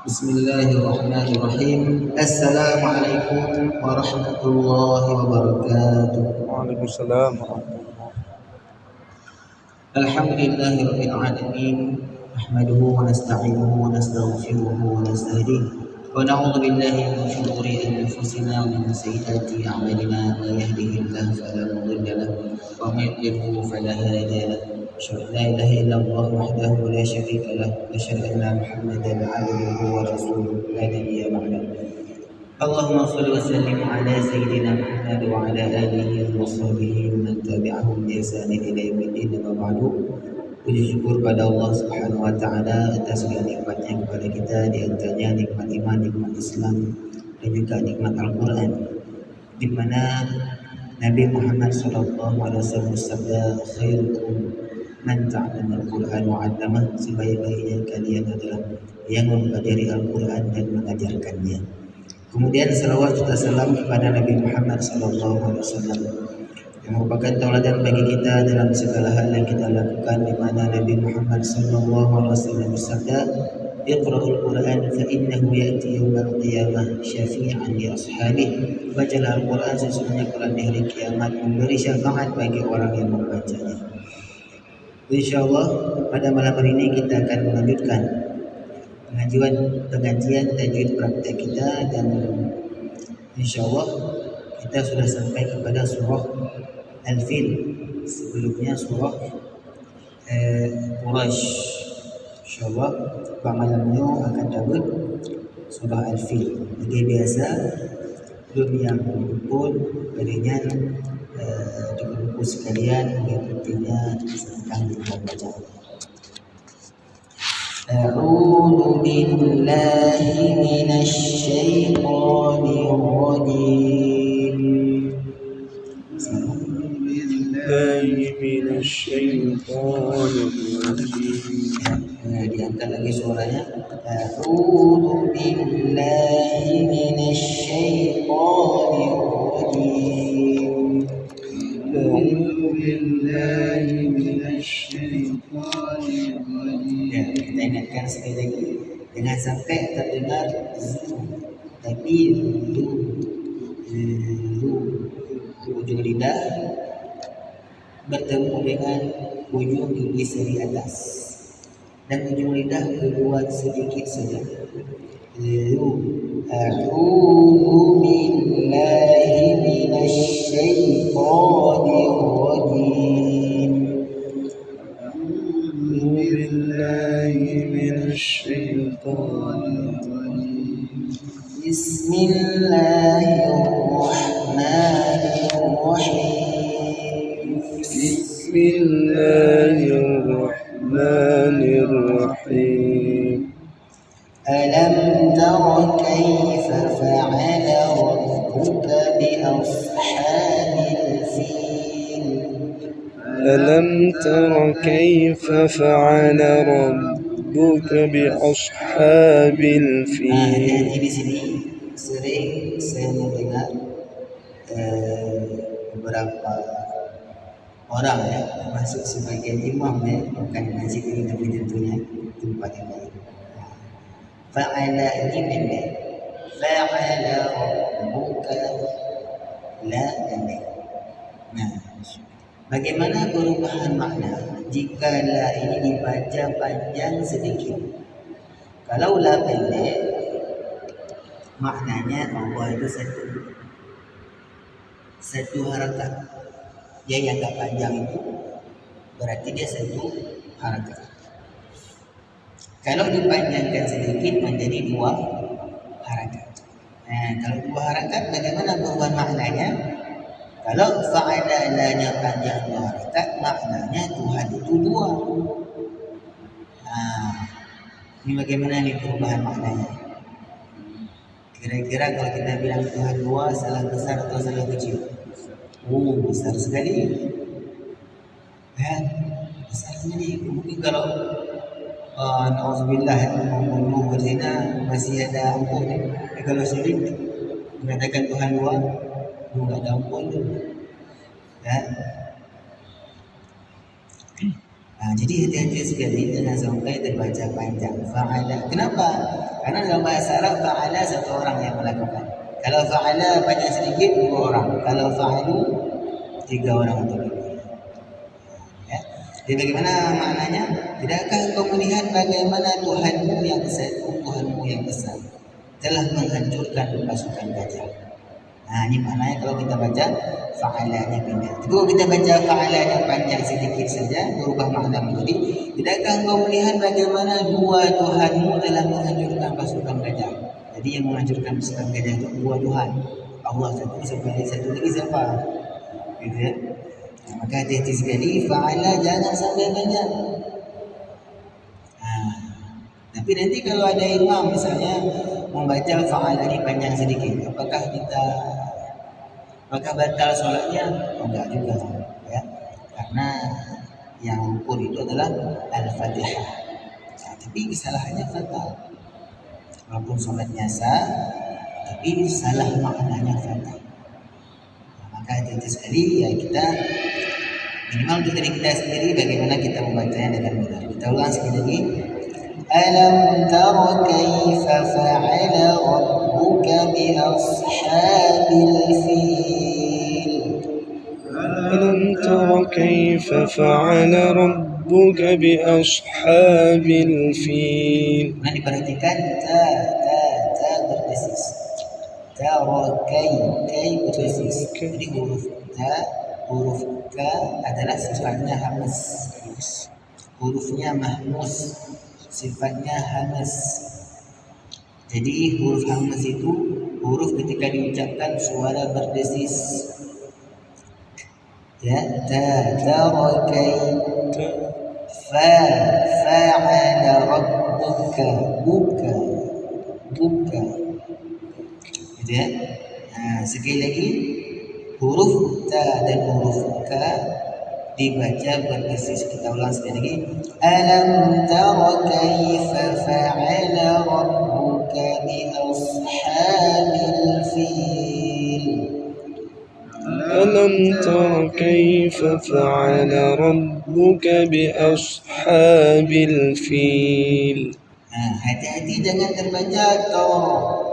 Bismillahirrahmanirrahim. Assalamualaikum warahmatullahi wabarakatuh. Waalaikumsalam warahmatullahi. Alhamdulillahirabbil alamin. Nahmaduhu wa nasta'inuhu wa nastaghfiruhu wa nastahdihi. Wa na'udzu billahi min shururi anfusina wa min sayyiati a'malina. May yahdihillahu fala mudilla lahu wa may yudlil fala hadiya lahu. أشهد أن لا إله إلا الله وحده لا شريك له وأشهد أن محمدا عبده ورسوله لا نبي بعده اللهم صل وسلم على سيدنا محمد وعلى آله وصحبه ومن تبعهم بإحسان إلى يوم الدين أما بعد. Puji syukur pada Allah Subhanahu wa taala atas segala nikmatnya kepada kita, di antaranya nikmat iman, nikmat Islam dan juga nikmat Al-Qur'an, di mana Nabi Muhammad sallallahu alaihi wasallam bersabda, khairukum man ta'allama al-Qur'an wa 'allama, sebaik-baiknya kalian adalah yang mempelajari Al-Qur'an dan mengajarkannya. Kemudian salawat serta salam kepada Nabi Muhammad sallallahu alaihi wasallam yang merupakan tauladan bagi kita dalam segala hal yang kita lakukan, di mana Nabi Muhammad sallallahu alaihi wasallam bersabda, "Iqra'ul Qur'an fa innahu ya'ti yaumal qiyamah syafi'an li ashabihi." Bacalah Al-Qur'an, sesungguhnya Quran di hari kiamat memberi syafaat bagi orang yang membacanya. InsyaAllah pada malam hari ini kita akan melanjutkan pengajian tajwid praktek kita, dan InsyaAllah kita sudah sampai kepada surah Al-Fil. Sebelumnya surah Quraisy. InsyaAllah pada malam ini akan cabut surah Al-Fil. Seperti biasa, belum yang pun berinya buku sekalian mengikutinya sedang dibaca. A'udzu billahi minasy syaithanir rajim. Diangkat lagi suaranya. A'udzu billahi minasy syaithanir rajim. Ya, kita ingatkan sekali lagi, jangan sampai terdengar zu, tapi ujung lidah bertemu dengan ujung gigi seri atas, dan ujung lidah keluar sedikit saja. A'udzu billahi minasy syaithanir rajim. A'udzu billahi minasy syaithanir rajim. Bismillahirrahmanirrahim. Bismillahirrahmanirrahim. Alam tara kaifa fa'ala rabbuka bi ashabil fil. Alam tara kaifa fa'ala rabbuka bi ashabil fil. Jadi di sini sering saya mendengar beberapa orang, termasuk sebagian imam, bukan masjid ini tapi tentunya tempat yang lain. Fa'ala ini pendek, fa'ala rabbuka la pendek. Nah, bagaimana perubahan makna jika la ini dibaca panjang sedikit? Kalau la pendek, maknanya Allah itu satu harakat. Yang agak panjang itu berarti dia satu harakat. Kalau dipanjangkan sedikit menjadi dua harakat. Nah, kalau dua harakat bagaimana perubahan maknanya? Kalau fa'ala-nya panjang dua harakat, maknanya Tuhan itu dua. Nah, ini bagaimana nih perubahan maknanya? Kira-kira kalau kita bilang Tuhan dua, salah besar atau salah kecil? Besar sekali. Besar sekali. Mungkin kalau na'udzubillah membunuh, berzina masih ada ampun. Kalau syirik mengatakan Tuhan dua, nggak ada ampun tu. Jadi hati-hati sekali jangan sampai terbaca panjang. Fa'ala. Kenapa? Karena dalam bahasa Arab fa'ala satu orang yang melakukan. Kalau fa'ala panjang sedikit 2 orang. Kalau fa'alu 3 orang untuk lebih. Ya. Jadi bagaimana maknanya? Tidakkah engkau melihat bagaimana Tuhanmu yang satu, Tuhanmu yang besar telah menghancurkan pasukan gajah. Ini maknanya kalau kita baca fa'alanya pendek. Tapi kalau kita baca fa'alanya panjang sedikit saja, berubah makna menjadi tidakkah engkau melihat bagaimana 2 Tuhanmu telah menghancurkan pasukan gajah. Jadi yang menghancurkan pasukan gajah itu 2 Tuhan. Allah satu lagi siapa? Gitu ya. Maka hati-hati sekali fa'ala jangan sampai banyak. Tapi nanti kalau ada imam misalnya membaca fa'ala ini panjang sedikit, apakah batal sholatnya? Enggak juga ya. Karena yang rukun itu adalah Al-Fatihah. Tapi kesalahannya fatal. Walaupun sholatnya sah, tapi salah maknanya fatal. Maka hati-hati sekali ya, kita minimal untuk diri kita sendiri bagaimana kita membacanya dengan benar. Kita ulang sekali lagi. Alam tara kaifa fa'ala rabbuka bi ashabil fil. Alam tara kaifa fa'ala rabbuka bi ashabil fil. Nah, diperhatikan ta berdesis. Tara kai berdesis. Jadi huruf ka adalah sifatnya hamas. Hurufnya mahmus, sifatnya hamas. Jadi huruf hamas itu huruf ketika diucapkan suara berdesis. Ya, tarakai fa'ala rabbuka buka. Gitu ya. Sekali lagi huruf ta dan huruf ka dibaca berdesis. Kita ulang sekali lagi. Alam tara kaifa fa'ala rabbuka bi ashabil fil. Alam tara kaifa fa'ala rabbuka bi ashabil fil. Hati-hati jangan terbaca taro.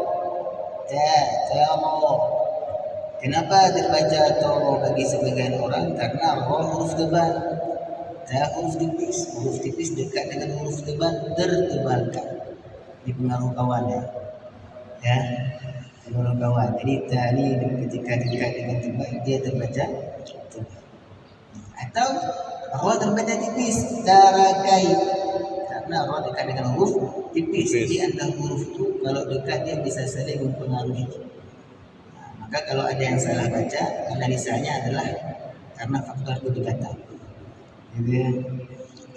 Kenapa terbaca toro bagi sebagian orang? Karena huruf tebal, huruf tipis dekat dengan huruf tebal tertebalkan di pengaruh kawan ya, pengaruh kawan. Jadi tadi ketika dekat dengan tebal dia terbaca tebal. Atau roh terbaca tipis, tarakai, karena roh dekat dengan huruf tipis. Jadi antara huruf itu kalau dekat dia bisa saling mempengaruhi. Maka kalau ada yang salah baca, analisanya adalah karena faktor kedekatan. Jadi,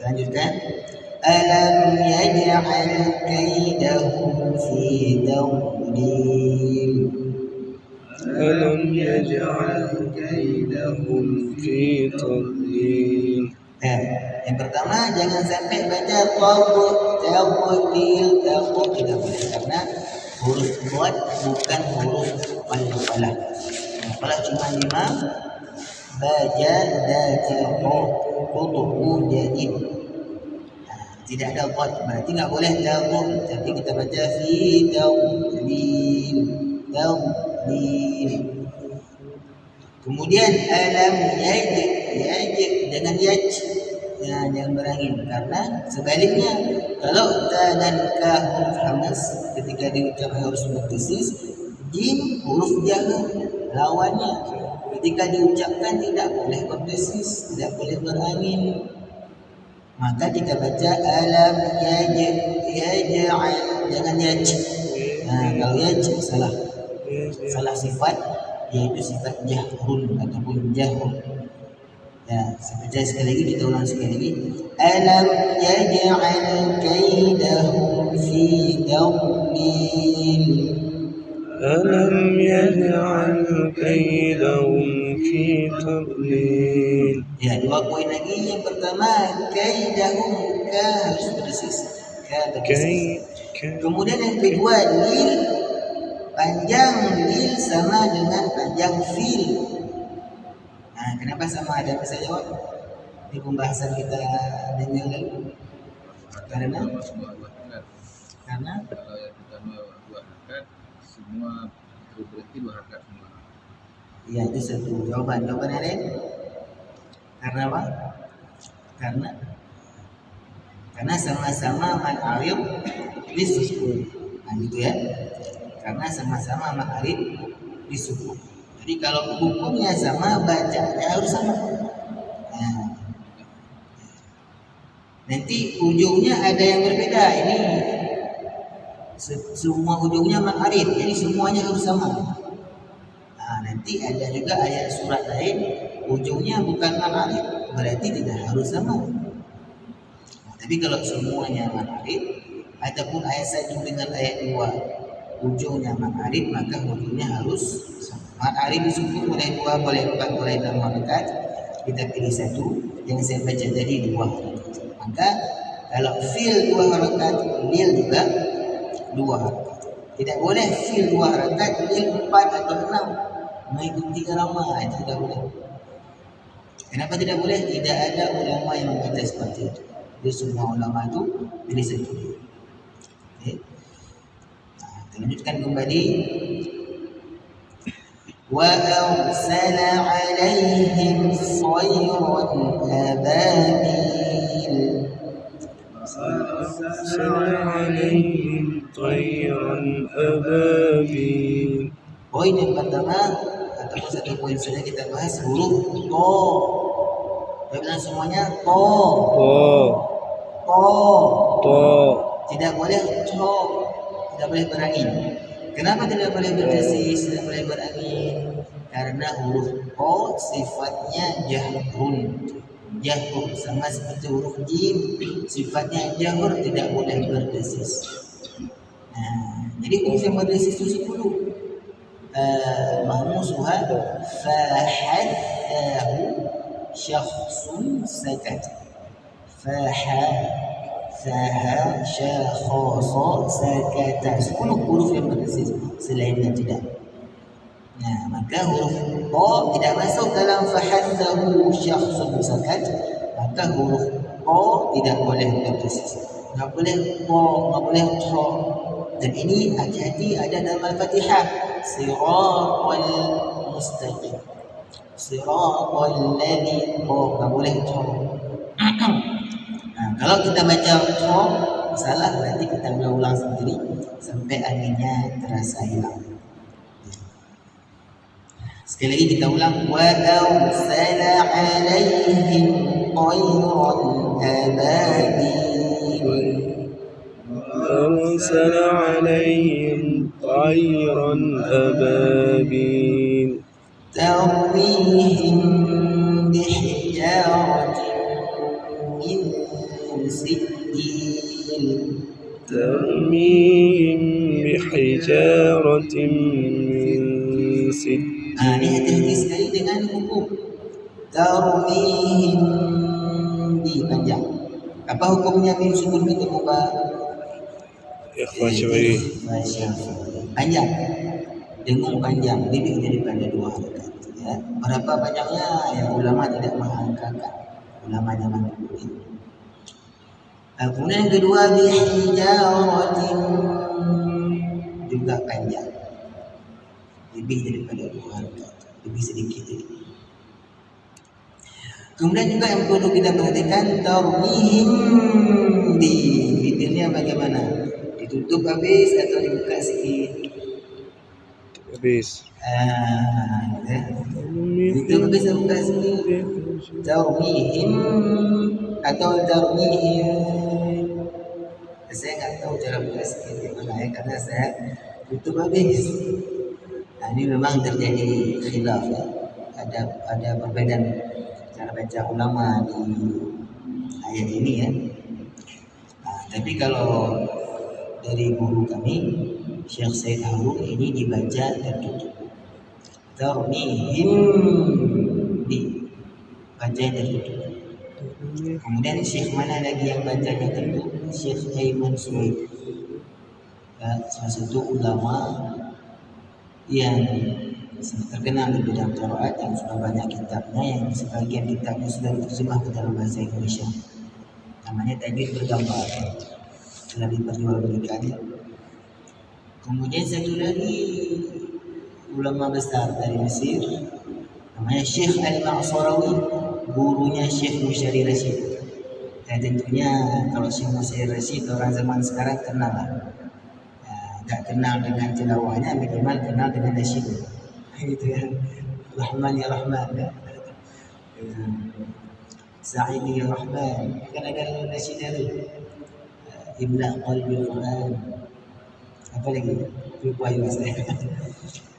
lanjutkan. Alam yaj'al kaidahum fi tadlil. Alam yaj'al kaidahum fi tadlil. Yang pertama jangan sampai baca tadlil tidak boleh, karena huruf buat bukan huruf wal-falah. Falah cuma 5. Baja datiqo qutubu jadid. Tidak ada buat, berarti enggak boleh tadlil, tapi kita baca fi tadlil. Kemudian alam yajid dengan yaj. Jangan berangin, karena sebaliknya kalau ta dan ka huruf hamas ketika diucapkan harus berdesis, jim huruf jaga lawannya ketika diucapkan tidak boleh berdesis, tidak boleh berangin. Maka kita baca alam yaj'al, jangan yaj. Kalau yaj salah sifat, yaitu sifat jahrun ataupun jahrun. Ya, baca sekali lagi, kita ulang sekali lagi. Alam yaj'al kaidahum fi tadlil. Alam yaj'al kaidahum fi tadlil. Ya, 2 poin lagi. Yang pertama, kaidahum, ka harus berdesis. Kemudian yang kedua, lil, panjang lil sama dengan panjang fil. Kenapa sama? Ada bisa jawab? Ini pembahasan kita minggu lalu. Karena kalau yang pertama 2 harakat, semua berarti 2 harakat semua. ya itu satu jawaban. Jawaban yang lain? Karena apa? Karena sama-sama mad arif disukun. Nah gitu ya. Karena sama-sama mad arif disukun. Jadi kalau hukumnya sama, bacanya harus sama. Nah, nanti ujungnya ada yang berbeda. Ini semua ujungnya mad arif, jadi semuanya harus sama. Nah, nanti ada juga ayat surat lain ujungnya bukan mad arif, berarti tidak harus sama. Tapi kalau semuanya mad arif ataupun ayat 1 dengan ayat 2 ujungnya mad arif, maka ujungnya harus sama. Mad arif disebut boleh 2, boleh 4, boleh 6 harakat. Kita pilih 1 yang saya baca tadi 2 harakat. Maka kalau fi'il 2 harakat, lil juga 2 harakat. Tidak boleh fi'il 2 harakat, lil 4 atau 6 mengikuti irama, itu tidak boleh. Kenapa tidak boleh? Tidak ada ulama yang mengatakan seperti itu. Jadi semua ulama itu pilih 1. Okay. Nah, kita lanjutkan kembali. Wa arsala 'alaihim sayran ababil. أرسل عليهم طيرا أبابيل. Poin yang pertama ataupun satu poin saja kita bahas huruf to. Kita bilang semuanya to. To. Tidak boleh to. Tidak boleh berangin. Kenapa tidak boleh berdesis, tidak boleh berangin? Karena huruf to sifatnya jahrun. Jahur sama seperti huruf jim, sifatnya jahur, tidak boleh berdesis. Nah, jadi huruf yang berdesis itu 10. Mahmusuha fahadzahu syakhsun sakat. Faha syakhsa sakata. 10 huruf yang berdesis, selainnya tidak. Nah, maka huruf to tidak masuk dalam fahadzahu syakhsun sakat. Maka huruf to tidak boleh berdesis. Enggak boleh to, enggak boleh to. Dan ini hati-hati ada dalam Al-Fatihah. Siratal mustaqim. Siratal ladzi to, enggak boleh to. Nah, kalau kita baca to salah, berarti kita ulang sendiri sampai akhirnya terasa hilang. Sekali lagi kita ulang. Wa arsala 'alaihim طيرا أبابيل أرسل عليهم طيرا أبابيل ترميهم بحجارة من سجيل ترميهم بحجارة من سجيل. Ini hati-hati sekali dengan hukum tarmihim di panjang. Apa hukumnya min sukun itu mubah? Ikhfa syaf'i. Panjang, dengung panjang, lebih daripada 2 harakat. Ya. Berapa banyaknya yang ulama tidak mengangkat. Ulama zaman dulu. Kemudian yang kedua bihijaratin, juga panjang, lebih daripada 2 harakat, lebih sedikit. Kemudian juga yang perlu kita perhatikan tarmihim di fitilnya bagaimana? Ditutup habis atau dibuka sedikit? Habis. Ditutup habis atau buka sedikit? Tarmihim atau tarmihim? Saya nggak tahu cara buka sedikit gimana ya, karena saya tutup habis. Nah, ini memang terjadi khilaf ya. Ada perbedaan cara baca ulama di ayat ini ya. Nah, tapi kalau dari guru kami Syekh Said Harun ini dibaca tertutup. Tarmihim di bacanya tertutup. Kemudian Syekh mana lagi yang bacanya tertutup? Syekh Aiman Suhaib, salah satu ulama yang terkenal di bidang qiraat yang sudah banyak kitabnya, yang sebagian kitabnya sudah diterjemah ke dalam bahasa Indonesia. Namanya Tajwid Bergambar, telah diperjualbelikan. Kemudian satu lagi ulama besar dari Mesir, namanya Syekh Al-Ma'sarawi, gurunya Syekh Musyari Rashid. Dan tentunya kalau Syekh Musyari Rashid orang zaman sekarang kenal lah. Tak kenal dengan tilawahnya, minimal kenal dengan nasyidnya. Gitu ya. Rahman ya Rahman. Sa'idi ya Rahman. Kan ada nasyidnya tu. Ibla qalbi Quran. Apa lagi? Lupa juga saya.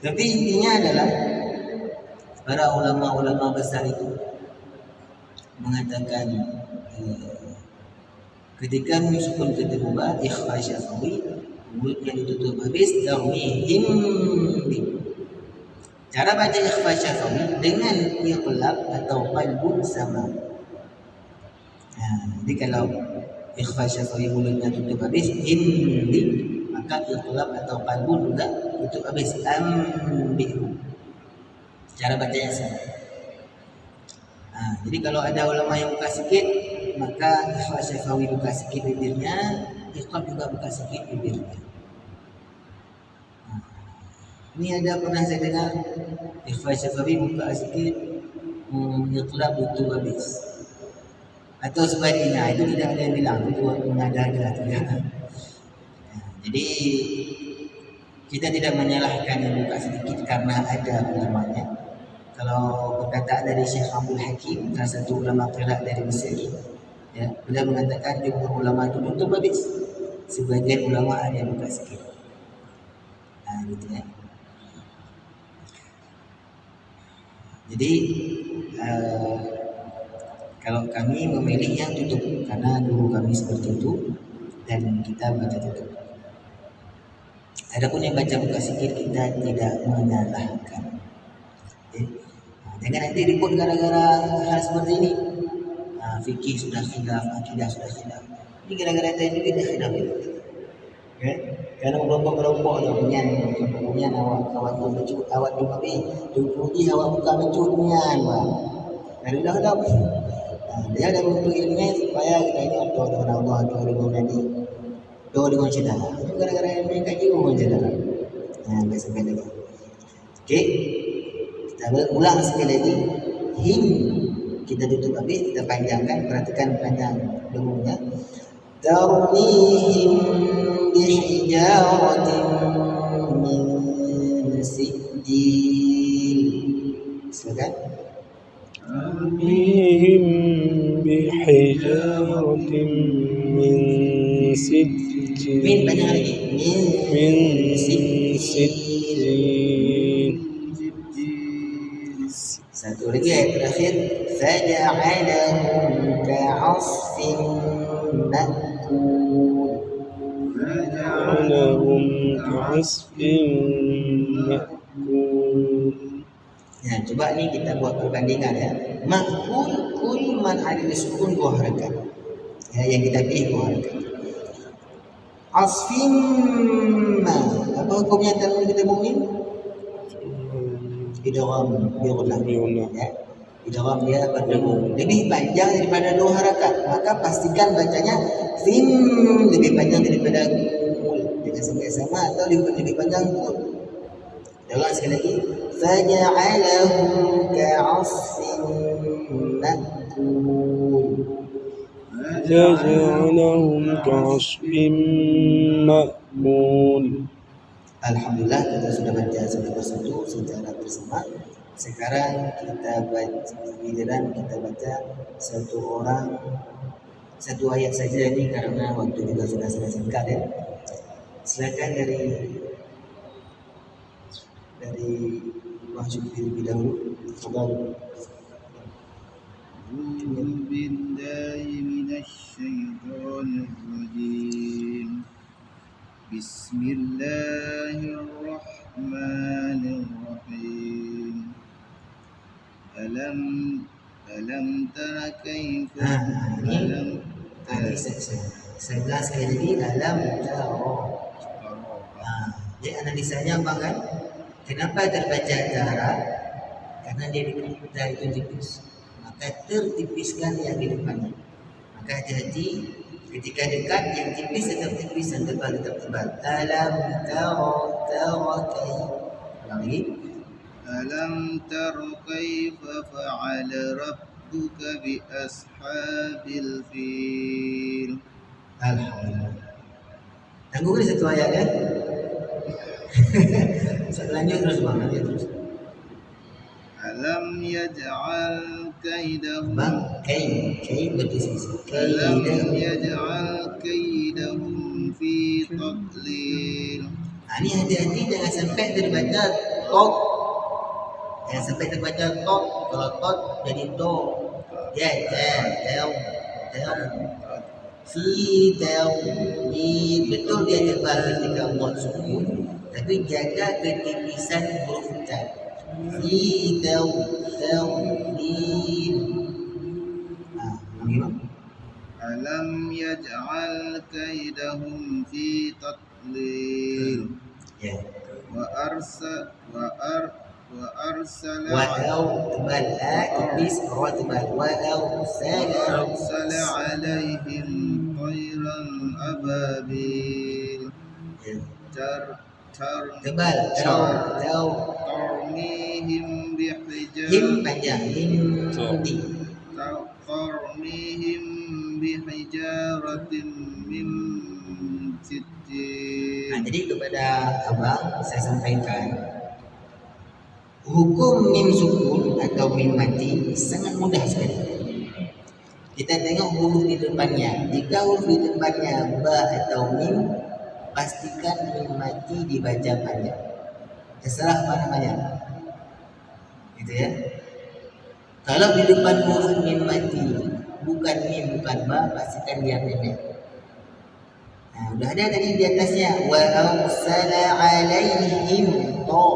Tapi intinya adalah para ulama-ulama besar itu mengatakan ketika sukun ketemu ba ikhfa syafawi, mulutnya ditutup habis, tarmihim. Cara baca ikhfa syafawi dengan iqlab atau qalbun sama. Jadi kalau ikhfa syafawi mulutnya tutup habis, hindi, maka iqlab atau qalbun juga tutup habis, ambihu. Cara bacanya sama. Jadi kalau ada ulama yang buka sikit, maka ikhfa syafawi buka sikit bibirnya, iqlab juga buka sikit bibirnya. Ini ada pernah saya dengar ikhfa syafawi buka sikit, iqlab tutup habis. Atau sebaliknya, itu tidak ada yang bilang, itu mengada-ada. Jadi kita tidak menyalahkan yang buka sedikit karena ada ulamanya. Kalau perkataan dari Syekh Abdul Hakim, salah satu ulama qiraat dari Mesir, ya, beliau mengatakan jumhur ulama itu tutup habis, sebagian ulama ada yang buka sikit. Gitu ya. Jadi kalau kami memilih yang tutup karena guru kami seperti itu dan kita baca tutup. Adapun yang baca buka sikit kita tidak menyalahkan. Jangan nanti ribut gara-gara hal seperti ini. Fikih sudah khilaf, akidah sudah khilaf. Ini gara-gara tajwid dah khilaf itu. Okay? Karena kelompok-kelompok tu punya awak tu becut, awak tu tapi puji awak buka becut nian bang. Dari dah. Dia ada untuk ilmu supaya kita ini atau dengan Allah atau dengan Nabi. Atau dengan cinta. Itu gara-gara mereka jiwa dengan cinta. Baik sekali lagi. Okey. Kita ulang sekali lagi. Him kita tutup habis, kita panjangkan, perhatikan panjang dengunnya. Tarmihim bihijaratin min sijil. Silakan. ترميهم بحجارة من سجيل Min banyak lagi. من سجيل. Satu lagi ayat terakhir, faja'alahum ka'asfin ma'kul. فجعلهم كعصف مأكول. Ya, coba ni kita buat perbandingan ya. Ma'kul, kul man ada sukun dua harakat. Ya, yang kita pilih dua harakat. Asfin ma, apa hukumnya tanwin kita mungkin? Idgham bighullah. Ya. Idgham dia bertemu lebih panjang daripada dua harakat, maka pastikan bacanya fim lebih panjang daripada kul. Jangan sampai sama atau lebih panjang kul. Ulang sekali lagi. Faja'alahum ka'asfin ma'kul. فجعلهم كعصف مأكول. Alhamdulillah kita sudah baca satu persatu secara bersama. Sekarang kita baca giliran kita baca satu ayat saja ini karena waktu juga sudah singkat ya. Silakan dari masuk terlebih dahulu. أعوذ بالله من الشيطان الرجيم بسم الله الرحمن الرحيم ألم تر كيف Saya sekali lagi alam taro. Jadi analisanya apa kan? Kenapa terbaca Zahra? Karena dia dekat Zah itu tipis, maka tertipiskan yang di depannya. Maka hati-hati ketika dekat, yang tipis tetap tipis, yang tebal tetap tebal. Alam tara kai. Ulang lagi. Alam tara kaifa fa'ala rabbuka bi ashabil fil. Alhamdulillah. Tangguh ni satu ayat kan? Lanjut terus bang, lanjut terus. Alam yaj'al kaidahum Bang, kai berdiskusi. Alam Kai yaj'al kaidahum fi tadlil. Ini hati-hati jangan sampai terbaca tok. Jangan sampai terbaca tok. Kalau tok jadi to. Ya, tel. Fi tel. Betul dia tebal ketika buat sukun, tapi jaga ketipisan huruf ta. Fi tel. Gimana? Alam yaj'al kaidahum fi tadlil. Ya. Wa arsala Wa'au tebal tipis, ra tebal. Wa'au arsala alaihim tayran ababil. tebal. Tau. Tarmihim Him panjang. Him di. tarmihim bihijaratin min sijjil. Jadi kepada abang saya sampaikan, hukum mim sukun atau mim mati sangat mudah sekali. Kita tengok huruf di depannya. Jika huruf di depannya ba atau mim, pastikan mim mati dibaca panjang. Terserah apa namanya. Gitu ya. Kalau di depan huruf mim mati bukan mim, bukan ba, pastikan dia pendek. Nah, udah ada tadi di atasnya wa arsala alaihim to.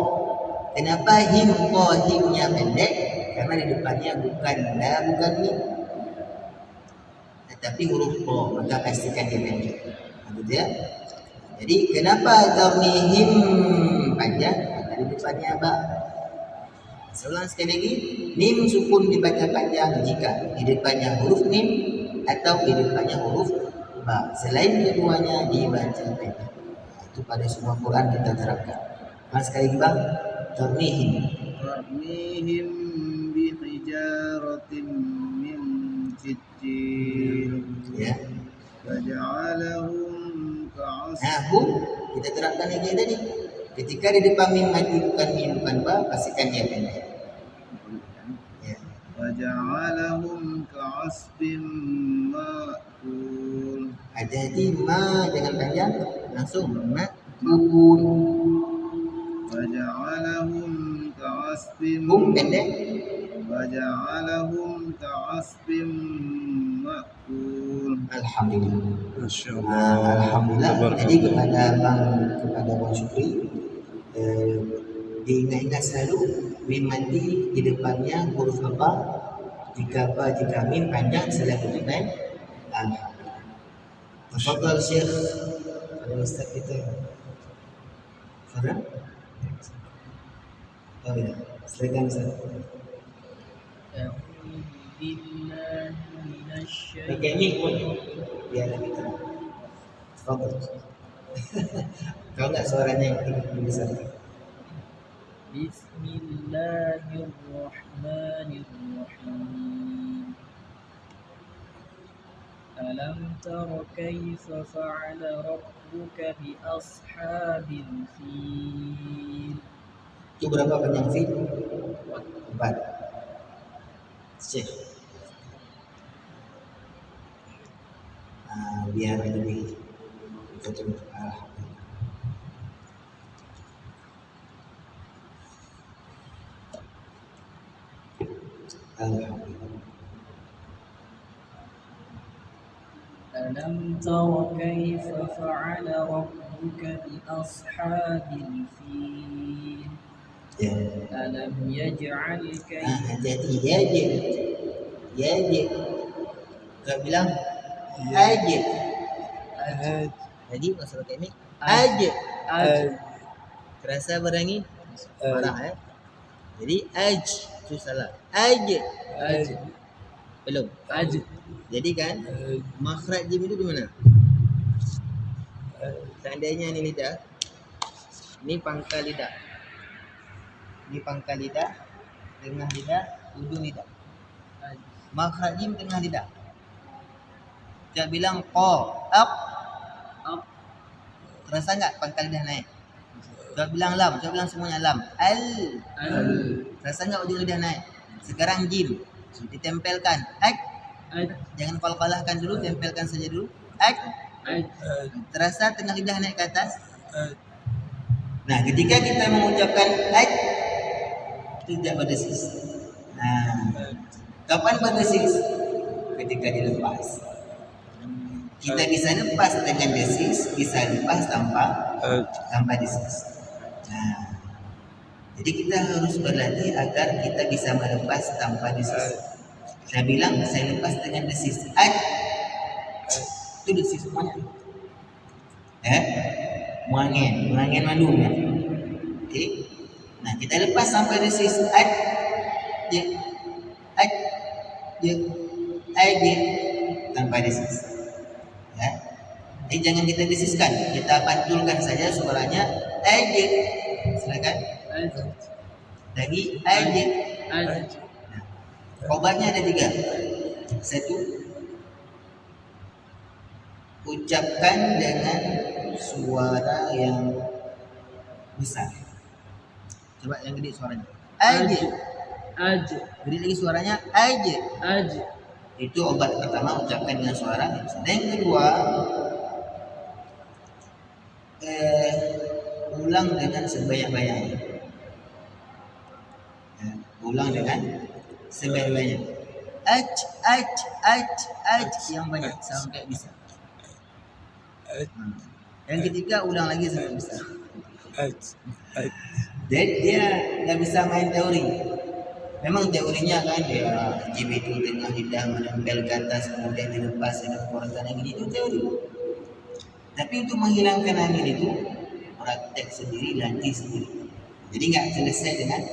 Kenapa him to, himnya pendek? Karena di depannya bukan la, bukan mim, tetapi huruf to, maka pastikan dia pendek. Nah, gitu ya. Jadi kenapa tarmihim panjang? Karena di depannya ba. Seulang sekali lagi, mim sukun dibaca panjang jika di depannya huruf mim atau di depannya huruf ba. Selain keduanya dibaca pendek. Itu pada semua Quran kita terapkan. Mas sekali lagi bang, tarmihim bihijaratin min sijjil. ya. Faja'alahum Nah, hum kita terapkan lagi tadi. Ketika di depan mim mati bukan mim, bukan ba, pastikan dia pendek. Ya. Waja'alahum ka'asbin ma'kul. Hati-hati ma jangan panjang, langsung ma'kul. Waja'alahum ka'asbin Hum pendek. Waja'alahum ka'asbin ma'kul. Alhamdulillah. Masyaallah. Alhamdulillah. Tabarakallah. Jadi kepada Bang Syukri, diingat-ingat selalu mim mati di depannya huruf apa? Jika ba, jika mim panjang selalu dengan alhamdulillah. Tafadhal Syekh, pada ustaz kita. Faham? Oh ya, silakan Ustaz. Pakai mic pun biar lebih terang. Tafadhal. Kalau enggak suaranya yang lebih besar. Bismillahirrahmanirrahim. Alam tara kaifa fa'ala rabbuka bi ashabil fil. Itu berapa panjang fil? 4. Syekh. Biar lebih betul. Alhamdulillah. Alhamdulillah. Alam tara kaifa fa'ala rabbuka bi ashabil fil. Ya. Alam yaj'al kaidah Hati-hati yajib. Yajib. Enggak bilang ajib. Jadi maksud ini ajib. Terasa berangi? Marah Jadi aj itu salah. Aj belum. Jadi kan makhraj jim itu di mana? Seandainya ini lidah, ini pangkal lidah. Ini pangkal lidah, tengah lidah, ujung lidah. Makhraj jim tengah lidah. Dia bilang up. Terasa enggak pangkal lidah naik? Dia bilang lam, dia bilang semuanya lam. Al. Terasa enggak ujung lidah naik? Sekarang jim ditempelkan. Jangan qalqalahkan dulu, tempelkan saja dulu. Terasa tengah lidah naik ke atas? Nah, ketika kita mengucapkan tidak berdesis. Nah, kapan berdesis? Ketika dilepas. Kita bisa lepas dengan desis, bisa lepas tanpa desis. Nah, jadi kita harus berlatih agar kita bisa melepas tanpa desis. Saya bilang saya lepas dengan desis. Itu desis semuanya. Muangen mandung. Okey. Nah, kita lepas sampai desis. Tanpa desis. Jadi jangan kita desiskan, kita pantulkan saja suaranya silakan. Lagi obatnya ada 3. 1, ucapkan dengan suara yang besar. Coba yang gede suaranya. Gede lagi suaranya. Itu obat pertama, ucapkan dengan suara yang besar. Dan yang kedua, ulang dengan sebanyak-banyaknya. Ulang dengan sebanyak-banyaknya. Yang banyak sampai bisa. Yang ketiga, ulang lagi sampai bisa. Dan dia nggak bisa main teori. Memang teorinya kan dia jim itu tengah lidah menempel ke atas kemudian dilepas dengan keluarkan angin, itu teori. Tapi untuk menghilangkan angin itu praktek sendiri, latih sendiri. Jadi nggak selesai dengan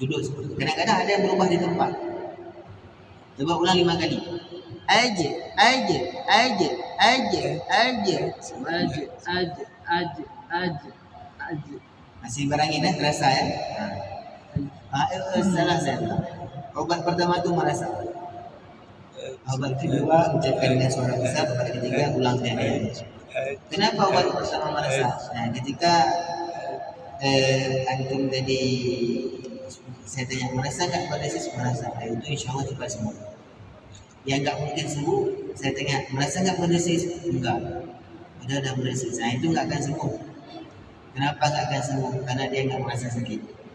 duduk seperti. Kadang-kadang ada yang berubah di tempat. Coba ulang 5 kali. Masih berangin terasa ya? Salah saya. Obat pertama itu merasa. Obat kedua ucapkan dengan suara besar. Obat ketiga ulang dengan. Kenapa obat pertama merasa? Nah, ketika antum tadi saya tanya merasa nggak pada sisi merasa, itu insya Allah cepat sembuh. Yang nggak mungkin sembuh, saya tanya merasa nggak berdesis? Enggak. Udah berdesis. Nah, itu nggak akan sembuh. Kenapa nggak akan sembuh? Karena dia nggak merasa sakit.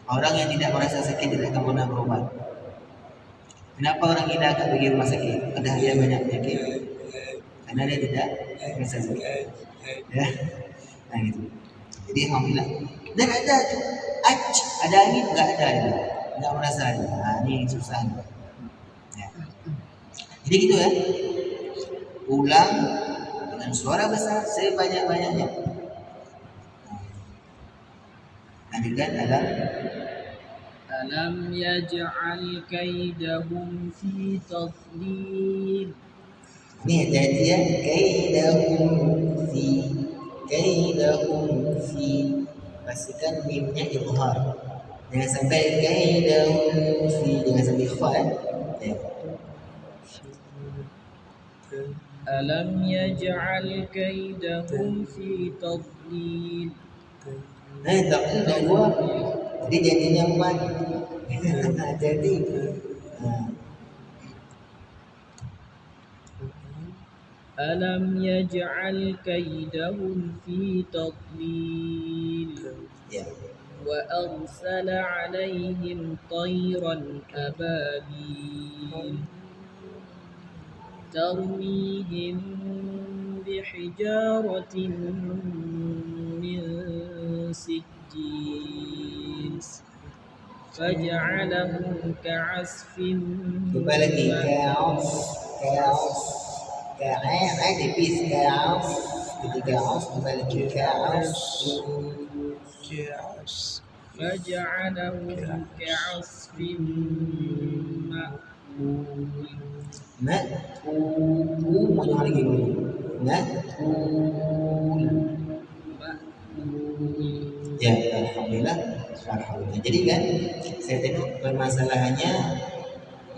Orang yang tidak merasa sakit tidak akan pernah berobat. Kenapa orang gila akan pergi rumah sakit? Padahal dia banyak penyakit. Karena dia tidak merasa sakit. Ya, nah gitu. Jadi alhamdulillah. Dan ada tu, ada angin nggak ada itu, nggak merasa ada. Nah, ini susah. Ya. Jadi gitu ya. Ulang dengan suara besar sebanyak-banyaknya. Nanti kan ada ألم يجعل كيدهم في تضليل. Ini hati-hati ya. Kaidahum fi. Pastikan mimnya izhar. Jangan sampai kaidahum fi, jangan sampai ikhfa. ألم يجعل كيدهم في تضليل. Tak ada dua. Jadi jadinya 4. Jadi ألم يجعل كيدهم في تضليل. وأرسل عليهم طيرا أبابيل ترميهم بحجارة من سجيل فجعلهم كعصف Coba lagi. Ka'af. Ka'af. Ka'af. ketika aus dibalik ka'as. فجعلهم كعصف مأكول Ma'kul mana lagi ni? Ma'kul. Ya, alhamdulillah. Alhamdulillah. Jadi kan saya tengok permasalahannya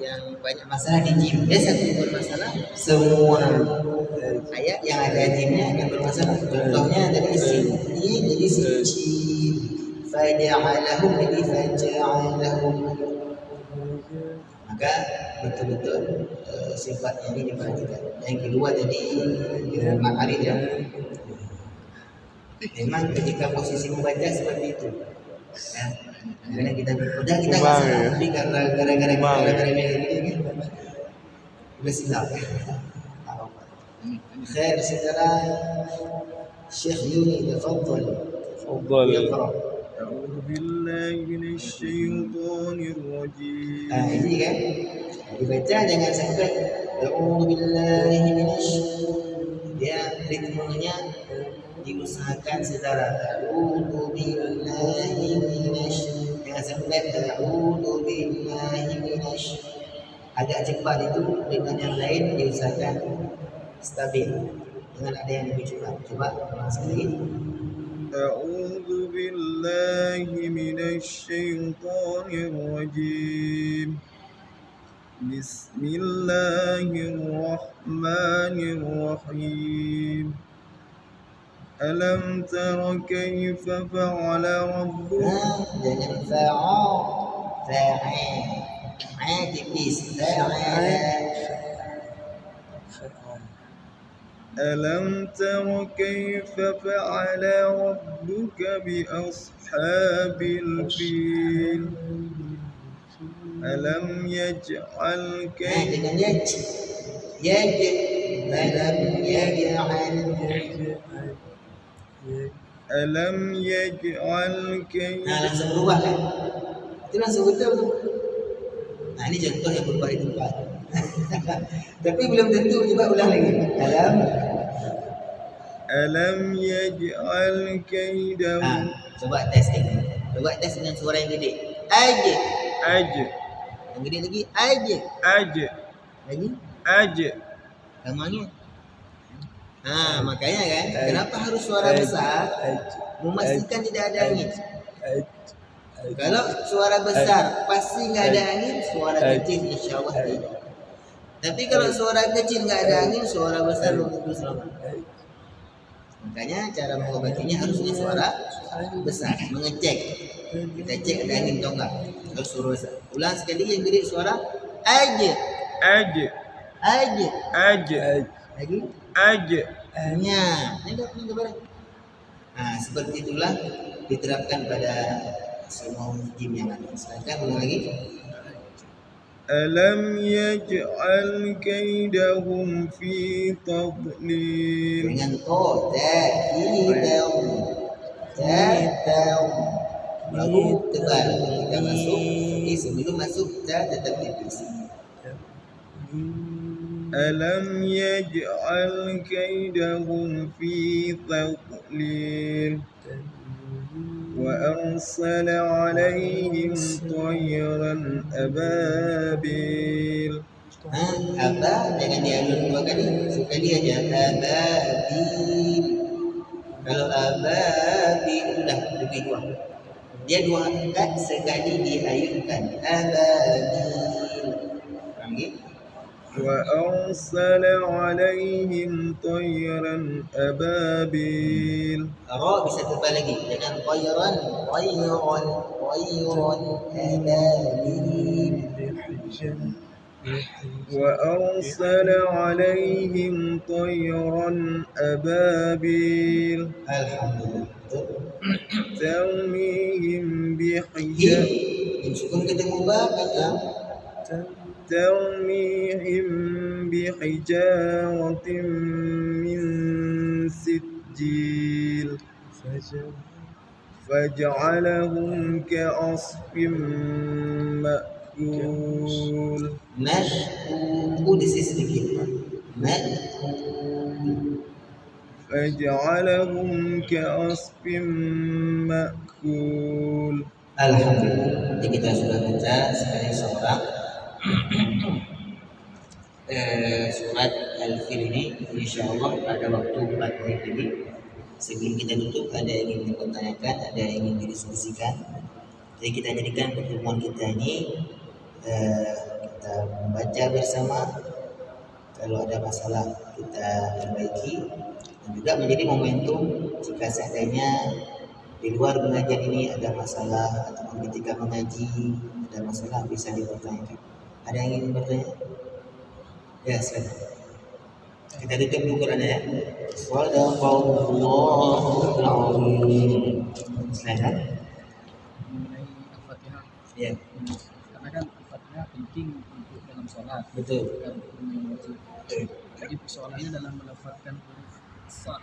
yang banyak masalah di jim. Dia satu bermasalah, semua ayat yang ada jimnya akan bermasalah. Contohnya tadi sin, ini jadi sin. Faja'alahum jadi faja'alahum. Maka betul-betul sifat ini diperhatikan. Yang kedua tadi ma'arif ya. Memang ketika posisi membaca seperti itu. Ya. Karena kita udah kita nggak salah, tapi karena gara-gara ini udah silap. Khair sekarang Syekh Yuni tafadhal. تفضل. Yaqra. أعوذ بالله من الشيطان الرجيم. Ini kan dibaca jangan sampai A'udzu billahi dia ritmenya diusahakan secara A'udzu billahi jangan sampai A'udzu billahi agak cepat itu dengan yang lain diusahakan stabil dengan ada yang lebih cepat. Coba ulang sekali. أعوذ بالله من الشيطان الرجيم. بسم الله الرحمن الرحيم. ألم تر كيف فعل ربك Jangan fa'al tipis ألم تر كيف فعل ربك بأصحاب الفيل ألم يجعل كيد dengan ألم يجعل كيد langsung berubah kan? Itu langsung betul tu. Nah ini contoh yang berubah di tempat. Tapi belum tentu, coba ulang lagi. ألم يجعل كيدهم Coba tes lagi. Coba tes dengan suara yang gede. Aje. أج Yang gede lagi. Aje. أج Lagi. أج Gampangnya. Makanya kan, kenapa harus suara besar? Memastikan tidak ada angin. Kalau suara besar pasti nggak ada angin, suara kecil insya Allah tidak. Tapi kalau suara kecil nggak ada angin, suara besar belum tentu selamat. Makanya cara mengobatinya harusnya suara besar, mengecek. Kita cek ada angin atau enggak. Kalau suara besar. Ulang sekali yang gede suara aja, أج aja. أج Lagi. أج Nya. Ini barang. Seperti itulah diterapkan pada semua jim yang ada. Silakan ulang lagi. ألم يجعل كيدهم في تضليل Dengan to, tahu. Baru tebal. Kita masuk. Sebelum masuk tetap tipis. ألم يجعل كيدهم في تضليل وأرسل عليهم طيرا أبابيل Apa jangan dialun dua kali, sekali aja. Ababil. Kalau ababil itu dah lebih dua. Dia dua angkat sekali diayunkan. Ababil. Lagi. وأرسل عليهم طيرا أبابيل Ra bisa tebal lagi. Jangan qayran, ababil. وأرسل عليهم طيرا أبابيل Alhamdulillah. ترميهم Yang sukun ketemu ba kan? ترميهم بحجارة من سجيل فجعلهم كعصف مأكول Mashku di sisi sedikit. Mashku. فجعلهم كعصف مأكول. Alhamdulillah. Jadi kita sudah baca sekali seorang surat Al-Fil ini. InsyaAllah pada waktu 4 menit lagi. Sebelum kita tutup, ada yang ingin dipertanyakan, ada yang ingin didiskusikan. Jadi kita jadikan pertemuan kita ini kita membaca bersama. Kalau ada masalah kita perbaiki, dan juga menjadi momentum jika seandainya di luar mengajar ini ada masalah atau ketika mengaji ada masalah bisa dipertanyakan. Ada yang ingin bertanya? Ya, silakan. Kita tutup dulu Quran ya. Shadaqallahul azim. Silakan. Mengenai Al-Fatihah. Ya, Karena kan Al-Fatihah penting untuk dalam sholat. betul. Bukan hukum yang wajib. Jadi persoalannya dalam melafalkan huruf sad.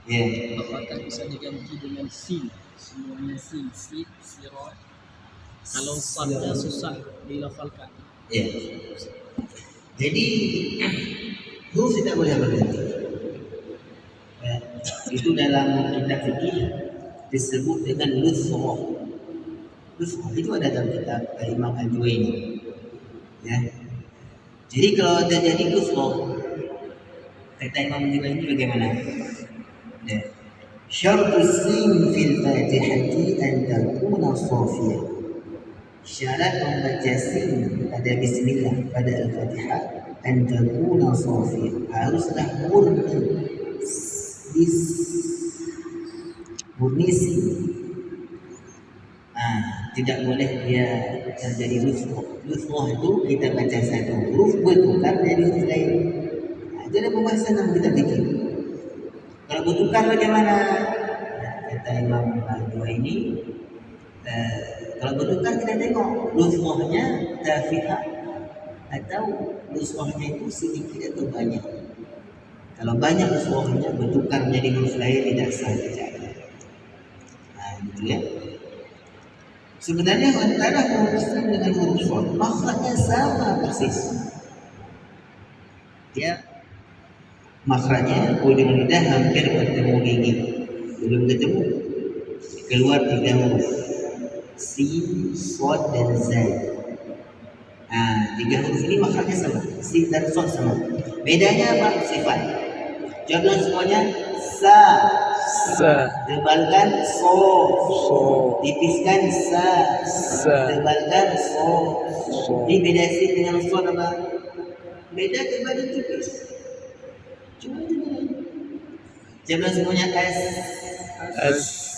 Ya, Apakah bisa diganti dengan sin? Semuanya sin, sirot. Kalau sadnya susah dilafalkan. ya. Jadi huruf tidak boleh berganti. Ya, itu dalam kitab fikih disebut dengan lufrah. Lufrah itu ada dalam kitab Imam Al-Juwayni. Ya. Jadi kalau terjadi lufrah, kata Imam Al-Juwayni bagaimana? Ya. Syartus sin fil Fatihati an takuna safiyah. Syarat membaca sin pada bismillah pada Al-Fatihah an takuna safiyah, haruslah murni sin. Tidak boleh dia terjadi lufrah. Lufrah itu kita baca satu huruf bertukar jadi huruf lain. Itu ada pembahasan yang kita bikin. Kalau bertukar bagaimana? Kata Imam Al-Juwayni, kalau bertukar kita tengok lufrahnya tafi'ah atau lufrahnya itu sedikit atau banyak. Kalau banyak lufrahnya bertukar menjadi huruf lain tidak sah bacaan. Gitu ya. Sebenarnya antara huruf sin dengan huruf shad makhrajnya sama persis. Ya, makhrajnya ujung lidah hampir bertemu gigi, belum ketemu, keluar 3 huruf sin, shad dan zai. 3 huruf ini makhrajnya sama, sin dan shad sama. Bedanya apa? Sifat. Jawablah semuanya sa. Tebalkan so. Tipiskan sa. Tebalkan so. Ini beda sin dengan shad apa? Beda tebal dan tipis. Cuma itu beda. Jawablah semuanya s.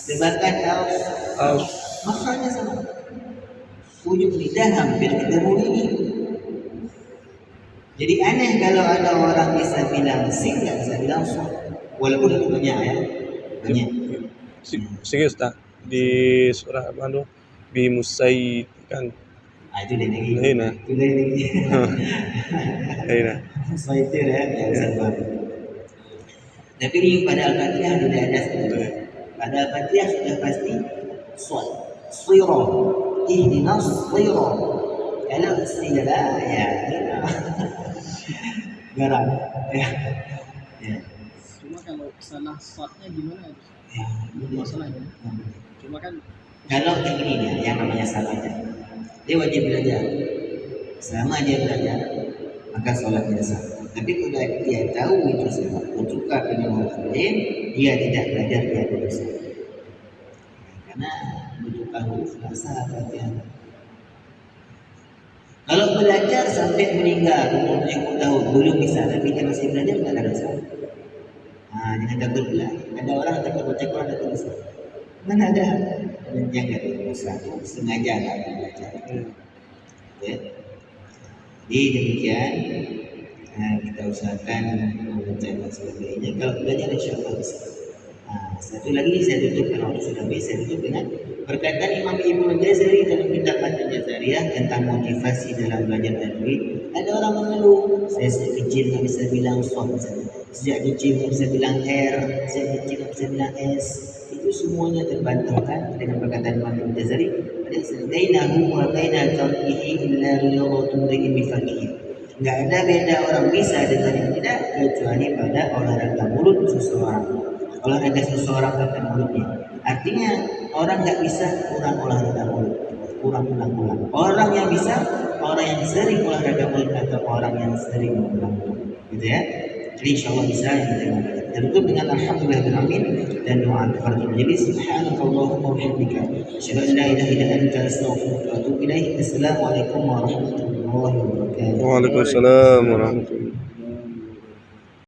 Tebalkan al. Makhrajnya sama. Ujung lidah hampir ketemu ini. Jadi aneh kalau ada orang bisa bilang sin, nggak bisa bilang shad. Walaupun itu banyak ya. Banyak. Sikit Ustaz, di surah apa tu? Bi Musaid kan. Itu dia lagi. Lain lah. Itu dia lagi. Lain lah. Fighter ya, sabar. Tapi ini pada Al-Fatihah tidak ada sebenarnya. Pada Al-Fatihah sudah pasti shad. Shira. Ihdinas shira. Kalau istilah ya. Garam. Ya. Cuma kalau salah sadnya gimana? Ya. Masalahnya. Cuma kan Kalau kayak gini ya, yang namanya salahnya, dia wajib belajar. Selama dia belajar, maka sholatnya sah. Tapi kalau dia tahu itu salah, bertukar dengan orang lain, dia tidak belajar, dia berdosa. Karena bertukar huruf tidak sah Fatihah. Kalau belajar sampai meninggal umur 70 tahun belum bisa, tapi dia masih belajar tidak ada dosa. Jangan takut pula. Ada orang takut baca Quran takut dosa. Mana ada menjaga dosa, sengaja tak belajar. Ya. Jadi demikian kita usahakan membaca dan sebagainya. Kalau belajar insyaAllah bisa. Satu lagi saya tutup karena waktu sudah habis. Saya tutup dengan perkataan Imam Ibnu Al-Jazari dalam kitab Al-Jazariyah tentang motivasi dalam belajar tajwid. Ada orang mengeluh, saya sejak kecil tak bisa bilang shad misalnya. Sejak kecil tak bisa bilang R, sejak kecil tak bisa bilang S. Itu semuanya terbantahkan dengan perkataan Imam Ibnu Al-Jazari. Bainahu wa baina tarkihi illa riyadatun ri'in bifaqih. Nggak ada beda orang bisa dengan yang tidak kecuali pada olahraga mulut seseorang. Olahraga seseorang tentang mulutnya. Artinya orang nggak bisa kurang olahraga mulut, kurang ulang-ulang. Orang yang bisa, orang yang sering olahraga mulut atau orang yang sering ulang-ulang, gitu ya. Jadi insya Allah bisa dan tutup dengan alhamdulillahirrahmanirrahim dan doa kafaratul majelis. Subhanakallahumma wa bihamdika asyhadu an la ilaha illa anta astaghfiruka wa atubu ilaik. Assalamualaikum warahmatullahi wabarakatuh. Waalaikumsalam warahmatullahi